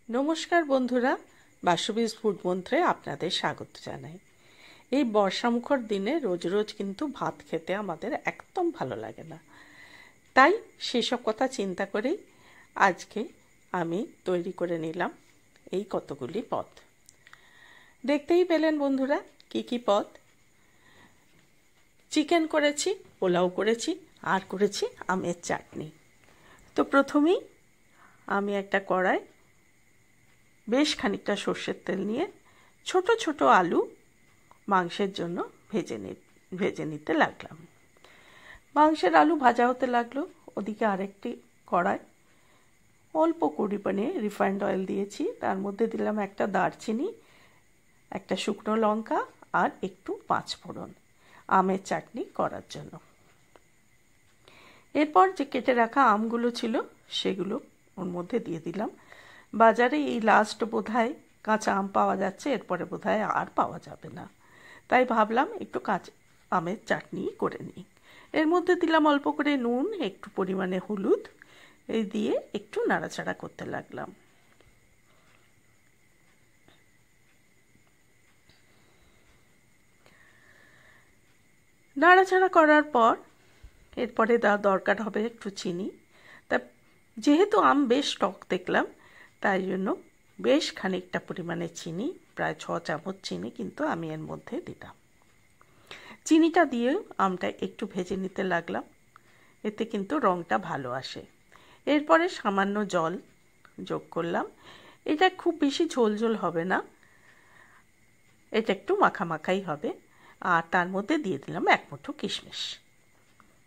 নমস্কার বন্ধুরা, বাসুবীজ ফুড মন্ত্রে আপনাদের স্বাগত জানাই। এই বর্ষামুখর দিনে রোজ রোজ কিন্তু ভাত খেতে আমাদের একদম ভালো লাগে না, তাই সেসব কথা চিন্তা করেই আজকে আমি তৈরি করে নিলাম এই কতগুলি পদ। দেখতেই পেলেন বন্ধুরা কি কি পদ। চিকেন করেছি, পোলাও করেছি, আর করেছি আমের চাটনি। তো প্রথমেই আমি একটা কড়াই বেশ খানিকটা সর্ষের তেল নিয়ে ছোট ছোট আলু মাংসের জন্য ভেজে নিতে লাগলাম। মাংসের আলু ভাজা হতে লাগলো, ওদিকে আরেকটি কড়াই অল্প পরিমাণে রিফাইন্ড অয়েল দিয়েছি। তার মধ্যে দিলাম একটা দারচিনি, একটা শুকনো লঙ্কা আর একটু পাঁচফোড়ন আমের চাটনি করার জন্য। এরপর যে কেটে রাখা আমগুলো ছিল সেগুলো ওর মধ্যে দিয়ে দিলাম। বাজারে এই লাস্ট বোধহয় কাঁচা আম পাওয়া যাচ্ছে, এরপরে বোধহয় আর পাওয়া যাবে না, তাই ভাবলাম একটু কাঁচা আমের চাটনি করে নিই। এর মধ্যে দিলাম অল্প করে নুন, একটু পরিমাণে হলুদ, এই দিয়ে একটু নাড়াচাড়া করতে লাগলাম। নাড়াচাড়া করার পর এরপরে দরকার হবে একটু চিনি। তা যেহেতু আম বেশ টক দেখলাম, তাই জন্য বেশ খানিকটা পরিমাণে চিনি, প্রায় 6 চামচ চিনি কিন্তু আমি এর মধ্যে দিলাম। চিনিটা দিয়ে আমটা একটু ভেজে নিতে লাগলাম, এতে কিন্তু রঙটা ভালো আসে। এরপরে সামান্য জল যোগ করলাম। এটা খুব বেশি ঝোল ঝোল হবে না, এটা একটু মাখামাখাই হবে। আর তার মধ্যে দিয়ে দিলাম এক মুঠো কিশমিশ।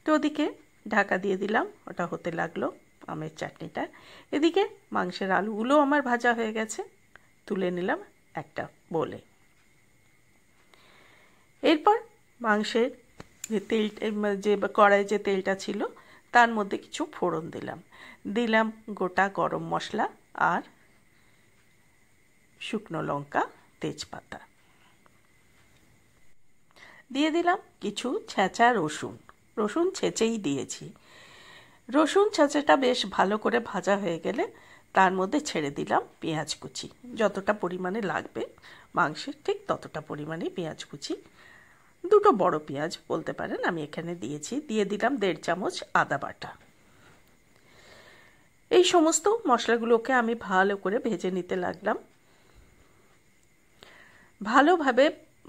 তো ওদিকে ঢাকা দিয়ে দিলাম, ওটা হতে লাগলো আমের চাটনিটা। এদিকে মাংসের আলুগুলো আমার ভাজা হয়ে গেছে, তুলে নিলাম একটা বোলে। এরপর মাংসের যে তেল, যে কড়াই যে তেলটা ছিল তার মধ্যে কিছু ফোড়ন দিলাম গোটা গরম মশলা আর শুকনো লঙ্কা, তেজপাতা। দিয়ে দিলাম কিছু ছেঁচা রসুন ছেঁচেই দিয়েছি। রসুন ছেঁচাটা বেশ ভালো করে ভাজা হয়ে গেলে তার মধ্যে ছেড়ে দিলাম পেঁয়াজ কুচি। যতটা পরিমাণে লাগবে মাংসের ঠিক ততটা পরিমাণে পেঁয়াজ কুচি, দুটো বড় পেঁয়াজ বলতে পারেন আমি এখানে দিয়েছি। দিয়ে দিলাম 1.5 চামচ আদা বাটা। এই সমস্ত মশলাগুলোকে আমি ভালো করে ভেজে নিতে লাগলাম, ভালোভাবে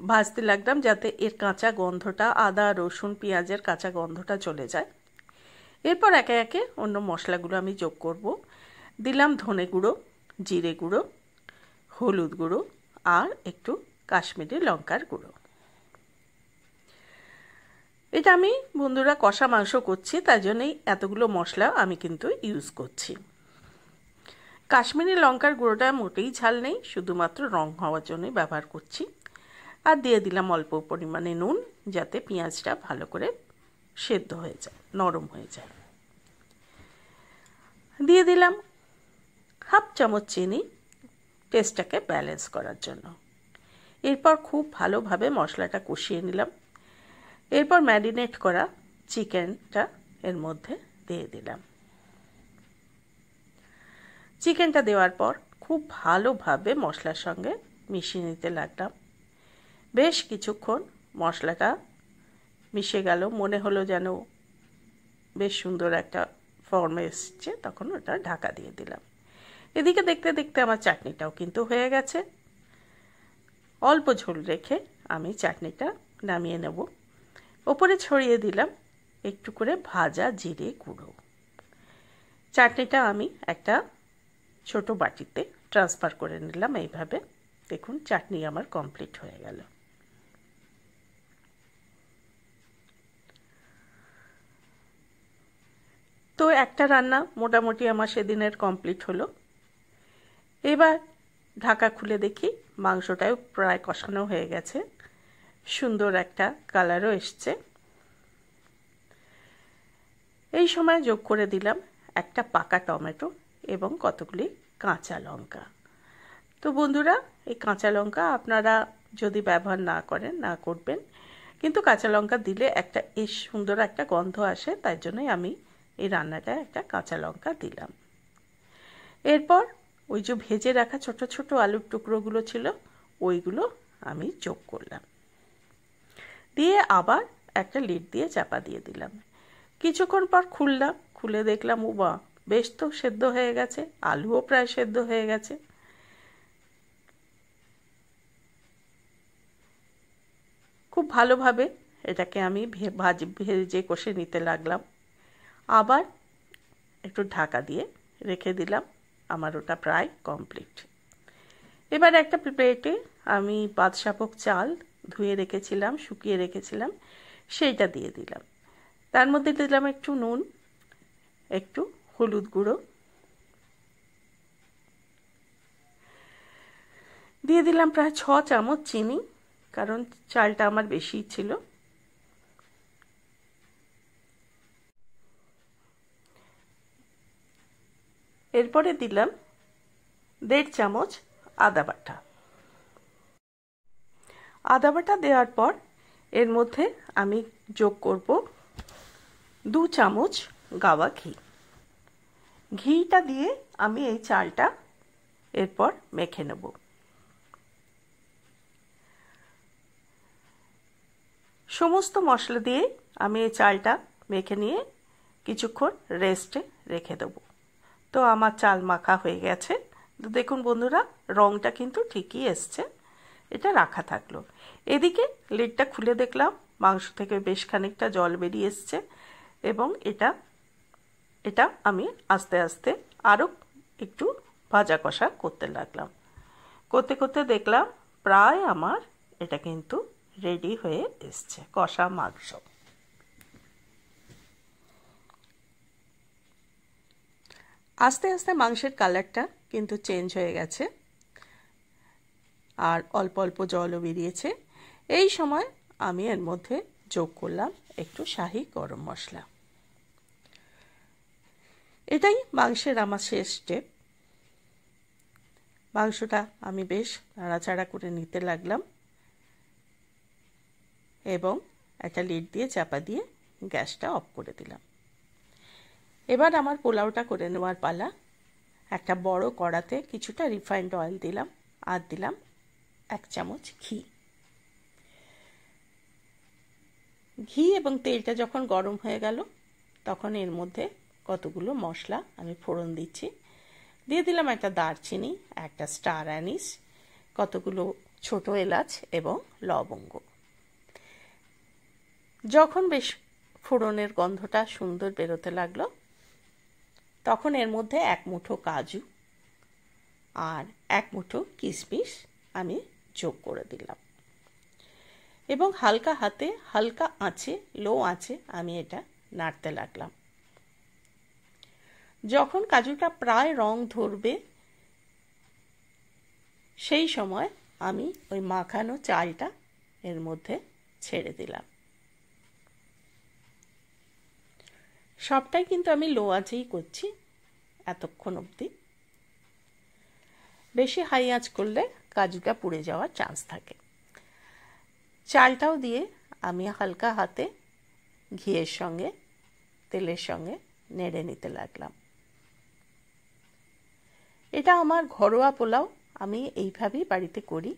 ভাজতে লাগলাম যাতে এর কাঁচা গন্ধটা, আদা রসুন পেঁয়াজের কাঁচা গন্ধটা চলে যায়। এরপর একে একে অন্য মশলাগুলো আমি যোগ করব। দিলাম ধনে গুঁড়ো, জিরে গুঁড়ো, হলুদ গুঁড়ো আর একটু কাশ্মীরি লঙ্কার গুঁড়ো। এটা আমি বন্ধুরা কষা মাংস করছি, তাই জন্যই এতগুলো মশলা আমি কিন্তু ইউজ করছি। কাশ্মীরি লঙ্কার গুঁড়োটা মোটেই ঝাল নেই, শুধুমাত্র রং হওয়ার জন্যই ব্যবহার করছি। আর দিয়ে দিলাম অল্প পরিমাণে নুন, যাতে পেঁয়াজটা ভালো করে সেদ্ধ হয়ে যায়, নরম হয়ে যায়। দিয়ে দিলাম 1/2 চামচ চিনি, টেস্টটাকে ব্যালেন্স করার জন্য। এরপর খুব ভালোভাবে মশলাটা কষিয়ে নিলাম। এরপর ম্যারিনেট করা চিকেনটা এর মধ্যে দিয়ে দিলাম। চিকেনটা দেওয়ার পর খুব ভালোভাবে মশলার সঙ্গে মিশিয়ে নিতে লাগলাম। বেশ কিছুক্ষণ মশলাটা মিশে গেল, মনে হলো যেন বেশ সুন্দর একটা ফর্মে এসছে, তখন ওটা ঢাকা দিয়ে দিলাম। এদিকে দেখতে দেখতে আমার চাটনিটাও কিন্তু হয়ে গেছে। অল্প ঝোল রেখে আমি চাটনিটা নামিয়ে নেব। ওপরে ছড়িয়ে দিলাম একটু করে ভাজা জিরে গুঁড়ো। চাটনিটা আমি একটা ছোট বাটিতে ট্রান্সফার করে নিলাম। এইভাবে দেখুন চাটনি আমার কমপ্লিট হয়ে গেল। তো একটা রান্না মোটামুটি আমার সেদিনের কমপ্লিট হলো। এবার ঢাকা খুলে দেখি মাংসটাও প্রায় কষানো হয়ে গেছে, সুন্দর একটা কালারও এসছে। এই সময় যোগ করে দিলাম একটা পাকা টমেটো এবং কতগুলি কাঁচা লঙ্কা। তো বন্ধুরা, এই কাঁচা লঙ্কা আপনারা যদি ব্যবহার না করেন না করবেন, কিন্তু কাঁচা লঙ্কা দিলে একটা সুন্দর একটা গন্ধ আসে, তাই জন্যই আমি এই রান্নাটায় একটা কাঁচা লঙ্কা দিলাম। এরপর ওই যে ভেজে রাখা ছোট ছোট আলুর টুকরোগুলো ছিল ওইগুলো আমি যোগ করলাম, দিয়ে আবার একটা লিড দিয়ে চাপা দিয়ে দিলাম। কিছুক্ষণ পর খুললাম, খুলে দেখলাম ও বাহ, বেশ তো সেদ্ধ হয়ে গেছে, আলুও প্রায় সেদ্ধ হয়ে গেছে। খুব ভালোভাবে এটাকে আমি ভেজে কষে নিতে লাগলাম। আবার একটু ঢাকা দিয়ে রেখে দিলাম, আমার ওটা প্রায় কমপ্লিট। এবার একটা প্লেটে আমি বাদশাভোগ চাল ধুয়ে রেখেছিলাম, শুকিয়ে রেখেছিলাম, সেইটা দিয়ে দিলাম। তার মধ্যে দিলাম একটু নুন, একটু হলুদ গুঁড়ো, দিয়ে দিলাম প্রায় 6 চামচ চিনি, কারণ চালটা আমার বেশি ছিল। এরপরে দিলাম 1.5 চামচ আদা বাটা। আদা বাটা দেওয়ার পর এর মধ্যে আমি যোগ করব 2 চামচ গাওয়া ঘি। ঘিটা দিয়ে আমি এই চালটা এরপর মেখে নেব। সমস্ত মশলা দিয়ে আমি এই চালটা মেখে নিয়ে কিছুক্ষণ রেস্টে রেখে দেব। তো আমার চাল মাখা হয়ে গেছে। তো দেখুন বন্ধুরা, রঙটা কিন্তু ঠিকই এসছে, এটা রাখা থাকলো। এদিকে লিডটা খুলে দেখলাম মাংস থেকে বেশ খানিকটা জল বেরিয়ে এসছে, এবং এটা আমি আস্তে আস্তে আরও একটু ভাজা কষা করতে লাগলাম। করতে করতে দেখলাম প্রায় আমার এটা কিন্তু রেডি হয়ে এসছে কষা মাংস। আস্তে আস্তে মাংসের কালারটা কিন্তু চেঞ্জ হয়ে গেছে, আর অল্প অল্প জলও বেরিয়েছে। এই সময় আমি এর মধ্যে যোগ করলাম একটু শাহি গরম মশলা। এটাই মাংসের আমার শেষ স্টেপ। মাংসটা আমি বেশ নাড়াচাড়া করে নিতে লাগলাম এবং একটা লিড দিয়ে চাপা দিয়ে গ্যাসটা অফ করে দিলাম। এবার আমার পোলাওটা করে নেওয়ার পালা। একটা বড় কড়াতে কিছুটা রিফাইন্ড অয়েল দিলাম, আর দিলাম 1 চামচ ঘি। ঘি এবং তেলটা যখন গরম হয়ে গেল তখন এর মধ্যে কতগুলো মশলা আমি ফোড়ন দিচ্ছি। দিয়ে দিলাম একটা দারচিনি, একটা স্টার অ্যানিস, কতগুলো ছোট এলাচ এবং লবঙ্গ। যখন বেশ ফোড়নের গন্ধটা সুন্দর বেরোতে লাগলো তখন এর মধ্যে 1 মুঠো কাজু আর 1 মুঠো কিশমিশ আমি যোগ করে দিলাম, এবং হালকা হাতে হালকা আঁচে লো আঁচে আমি এটা নাড়তে লাগলাম। যখন কাজুটা প্রায় রং ধরবে সেই সময় আমি ওই মাখানো চালটা এর মধ্যে ছেড়ে দিলাম। সবটাই কিন্তু আমি লো আঁচেই করছি এতক্ষণ অবধি। বেশি হাই আঁচ করলে কাজুটা পুড়ে যাওয়ার চান্স থাকে। চালটাও দিয়ে আমি হালকা হাতে ঘিয়ের সঙ্গে তেলের সঙ্গে নেড়ে নিতে লাগলাম। এটা আমার ঘরোয়া পোলাও, আমি এইভাবেই বাড়িতে করি।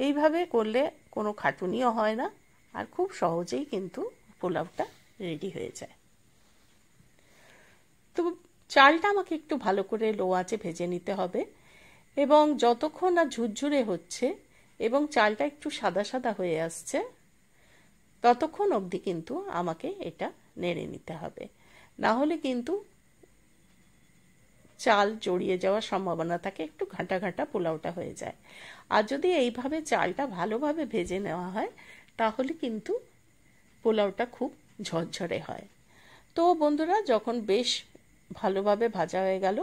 এইভাবে করলে কোনো খাটুনিও হয় না, আর খুব সহজেই কিন্তু পোলাওটা রেডি হয়ে যায়। তো চালটা আমাকে একটু ভালো করে লো আঁচে ভেজে নিতে হবে, এবং যতক্ষণ না ঝুরঝুরে হচ্ছে এবং চালটা একটু সাদা সাদা হয়ে আসছে ততক্ষণ অবধি কিন্তু আমাকে এটা নেড়ে নিতে হবে, না হলে কিন্তু চাল জড়িয়ে যাওয়ার সম্ভাবনা থাকে, একটু ঘাঁটা ঘাঁটা পোলাওটা হয়ে যায়। আর যদি এইভাবে চালটা ভালোভাবে ভেজে নেওয়া হয় তাহলে কিন্তু পোলাওটা খুব ঝরঝরে হয়। তো বন্ধুরা, যখন বেশ ভালোভাবে ভাজা হয়ে গেল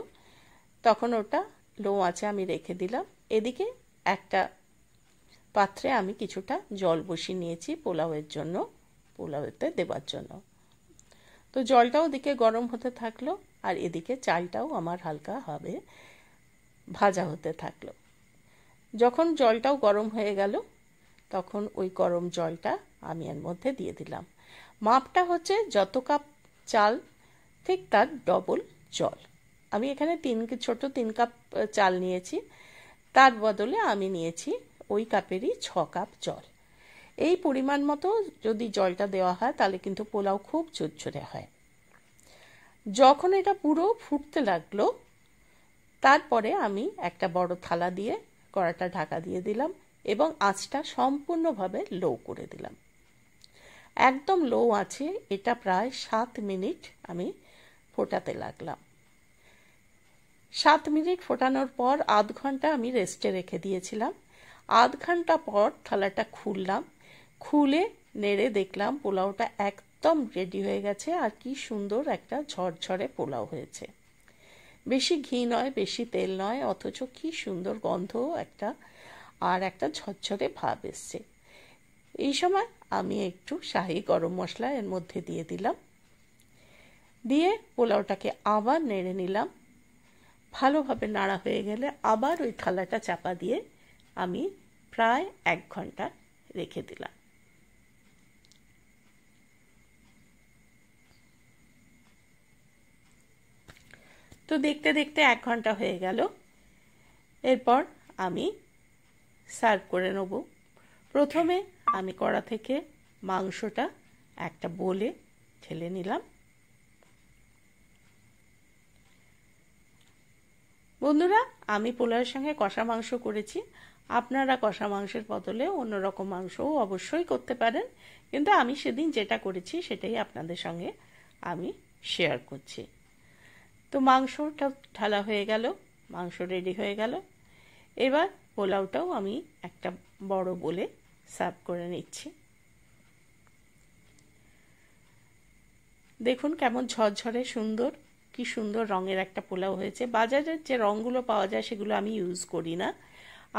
তখন ওটা লো আঁচে আমি রেখে দিলাম। এদিকে একটা পাত্রে আমি কিছুটা জল বসিয়ে নিয়েছি পোলাওয়ের জন্য, পোলাওতে দেওয়ার জন্য। তো জলটাও ওদিকে গরম হতে থাকলো, আর এদিকে চালটাও আমার হালকা হবে ভাজা হতে থাকলো। যখন জলটাও গরম হয়ে গেল তখন ওই গরম জলটা আমি এর মধ্যে দিয়ে দিলাম। মাপটা হচ্ছে যত কাপ চাল ঠিক তার ডবল জল। আমি এখানে ছোট 3 কাপ চাল নিয়েছি, তার বদলে আমি নিয়েছি ওই কাপেরই 6 কাপ জল। এই পরিমাণ মতো যদি জলটা দেওয়া হয় তাহলে কিন্তু পোলাও খুব ঝরঝরে হয়। যখন এটা পুরো ফুটতে লাগলো, তারপরে আমি একটা বড় থালা দিয়ে কড়াটা ঢাকা দিয়ে দিলাম এবং আঁচটা সম্পূর্ণভাবে লো করে দিলাম। একদম লো আছে, এটা প্রায় 7 মিনিট আমি ফোটাতে লাগলাম। 7 মিনিট ফোটানোর পর আধ ঘন্টা আমি রেস্টে রেখে দিয়েছিলাম। আধ ঘন্টা পর থালাটা খুললাম, খুলে নেড়ে দেখলাম পোলাওটা একদম রেডি হয়ে গেছে। আর কি সুন্দর একটা ঝরঝরে পোলাও হয়েছে, বেশি ঘি নয়, বেশি তেল নয়, অথচ কি সুন্দর গন্ধ একটা, আর একটা ঝরঝরে ভাব এসছে। এই সময় আমি একটু শাহি গরম মশলা এর মধ্যে দিয়ে দিলাম, দিয়ে পোলাওটাকে আবার নেড়ে নিলাম। ভালোভাবে নাড়া হয়ে গেলে আবার ওই থালাটা চাপা দিয়ে আমি প্রায় 1 ঘন্টা রেখে দিলাম। তো দেখতে দেখতে 1 ঘন্টা হয়ে গেল। এরপর আমি সার্ভ করে নেব। প্রথমে আমি কড়া থেকে মাংসটা একটা বোলে ঢেলে নিলাম। বন্ধুরা, আমি পোলাওয়ের সঙ্গে কষা মাংস করেছি, আপনারা কষা মাংসের বদলে অন্যরকম মাংসও অবশ্যই করতে পারেন, কিন্তু আমি সেদিন যেটা করেছি সেটাই আপনাদের সঙ্গে আমি শেয়ার করছি। তো মাংসটা ঢালা হয়ে গেল, মাংস রেডি হয়ে গেল। এবার পোলাওটাও আমি একটা বড় বোলে সার্ভ করে নিচ্ছি। দেখুন কেমন ঝরঝরে সুন্দর, কি সুন্দর রঙের একটা পোলাও হয়েছে। বাজারের যে রঙগুলো পাওয়া যায় সেগুলো আমি ইউজ করি না,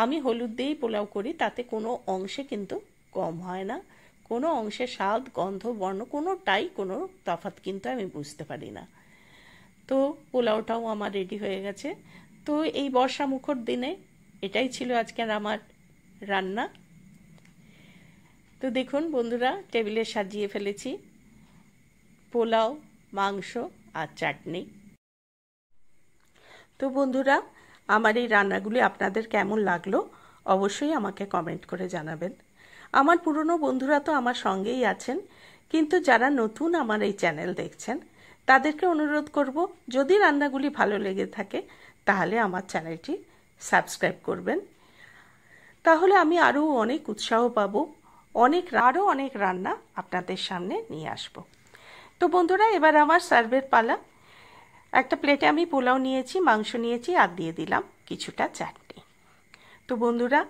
আমি হলুদ দিয়েই পোলাও করি, তাতে কোনো অংশে কিন্তু কম হয় না, কোনো অংশে স্বাদ, গন্ধ, বর্ণ কোনোটাই কোনো তফাৎ কিন্তু আমি বুঝতে পারি না। তো পোলাওটাও আমার রেডি হয়ে গেছে। তো এই বর্ষা মুখর দিনে এটাই ছিল আজকের আমার রান্না। তো দেখুন বন্ধুরা, টেবিলে সাজিয়ে ফেলেছি পোলাও, মাংস আর চাটনি। তো বন্ধুরা, আমার এই রান্নাগুলি আপনাদের কেমন লাগলো অবশ্যই আমাকে কমেন্ট করে জানাবেন। আমার পুরনো বন্ধুরা তো আমার সঙ্গেই আছেন, কিন্তু যারা নতুন আমার এই চ্যানেল দেখছেন তাদেরকে অনুরোধ করব, যদি রান্নাগুলি ভালো লেগে থাকে তাহলে আমার চ্যানেলটি সাবস্ক্রাইব করবেন। তাহলে আমি আরও অনেক উৎসাহ পাবো, আরও অনেক রান্না আপনাদের সামনে নিয়ে আসব। তো বন্ধুরা, এবার আমার সার্ভের পালা। একটা প্লেটে আমি পোলাও নিয়েছি, মাংস নিয়েছি, আর দিয়ে দিলাম কিছুটা চাটনি। তো বন্ধুরা,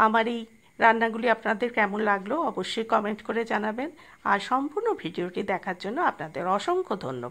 আমার এই রান্নাগুলি আপনাদের কেমন লাগলো অবশ্যই কমেন্ট করে জানাবেন, আর সম্পূর্ণ ভিডিওটি দেখার জন্য আপনাদের অসংখ্য ধন্যবাদ।